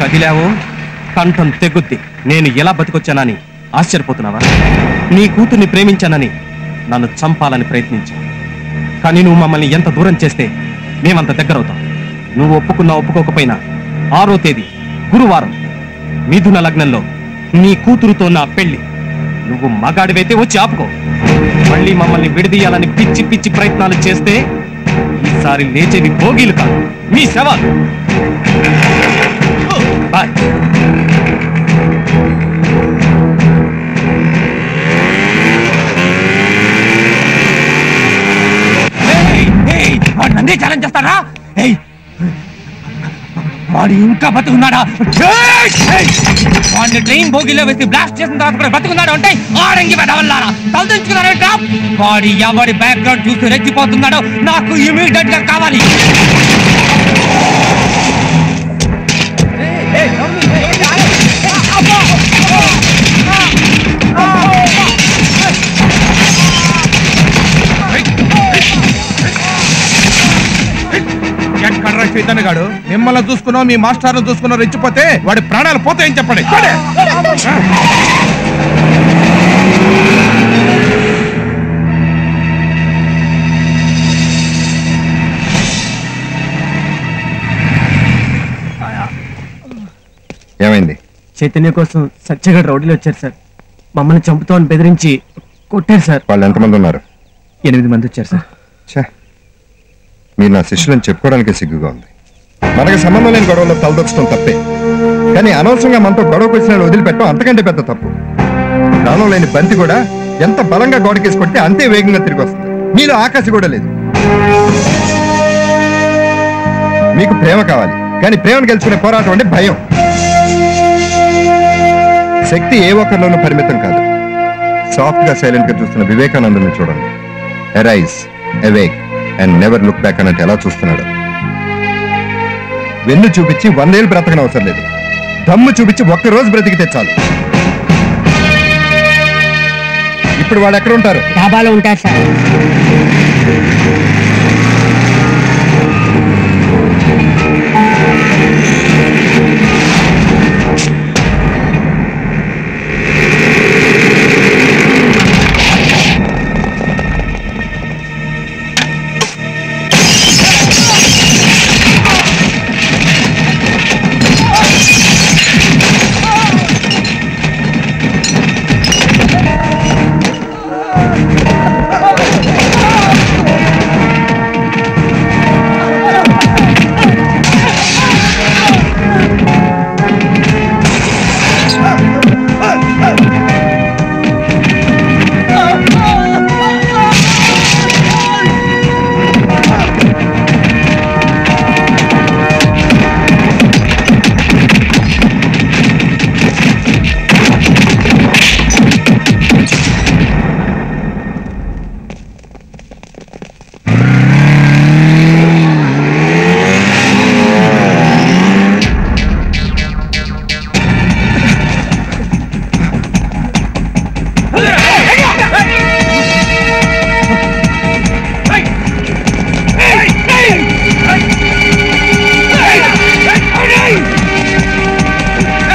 కదిలావో కంఠం తెగుద్ది. నేను ఎలా బతికొచ్చానని ఆశ్చర్యపోతున్నావా? నీ కూతుర్ని ప్రేమించానని నన్ను చంపాలని ప్రయత్నించా. కానీ నువ్వు మమ్మల్ని ఎంత దూరం చేస్తే మేమంత దగ్గరవుతాం. నువ్వు ఒప్పుకున్నా ఒప్పుకోకపోయినా 6వ తేదీ గురువారం మిథున లగ్నంలో నీ కూతురుతో నా పెళ్లి. నువ్వు మగాడివైతే వచ్చి ఆపుకో. మళ్ళీ మమ్మల్ని విడదీయాలని పిచ్చి పిచ్చి ప్రయత్నాలు చేస్తే ఈసారి లేచేవి భోగీలు కాదు, మీ శవాలు. బాయ్. నన్నే ఛాలెంజ్ చేస్తారా? వాడు ఇంకా బతుకున్నాడా? వాడిని ట్రైన్ బోగిలో వేసి బ్లాస్ట్ చేసిన తర్వాత కూడా బతుకున్నాడు అంటే ఆరంగి వెదవల్లారా తలదించుకున్నారంట. వాడి ఎవరి బ్యాక్గ్రౌండ్ చూసి రెచ్చిపోతున్నాడో నాకు ఇమీడియట్ గా కావాలి. ఎక్కడ్రా చైతన్య గాడు? మిమ్మల్ని చూసుకున్నావు, మీ మాస్టర్ను చూసుకున్నావు, రెచ్చిపోతే వాడి ప్రాణాలు పోతాయని చెప్పండి. ఏమైంది? చైతన్య కోసం సత్యగడ రౌడీలు వచ్చారు సార్. మమ్మల్ని చంపుతామని బెదిరించి కొట్టారు సార్. వాళ్ళు ఎంతమంది ఉన్నారు? 8 మంది వచ్చారు సార్. మీరు నా శిష్యులని చెప్పుకోవడానికి సిగ్గుగా ఉంది. మనకి సంబంధం లేని గొడవలో తలదొచ్చడం తప్పే, కానీ అనవసరంగా మనతో గొడవకు వచ్చిన వదిలిపెట్టడం అంతకంటే పెద్ద తప్పు. ప్రాణం లేని బంతి కూడా ఎంత బలంగా గోడకేసి కొడితే అంతే వేగంగా తిరిగి వస్తుంది. మీలో ఆకాశం కూడా లేదు. మీకు ప్రేమ కావాలి, కానీ ప్రేమను గెలుచుకునే పోరాటం అంటే భయం. శక్తి ఏ ఒక్కరిలోనూ పరిమితం కాదు. సాఫ్ట్ గా సైలెంట్ గా చూస్తున్న వివేకానందని చూడండి. Arise, awake and never look back అన్నట్టు ఎలా చూస్తున్నాడు. వెన్ను చూపించి 100 ఏళ్ళు బ్రతకని అవసరం లేదు. దమ్ము చూపించి ఒక్కరోజు బ్రతికితే చాలు. ఇప్పుడు వాళ్ళు ఎక్కడ ఉంటారు? డాబాలో ఉంటారు సార్.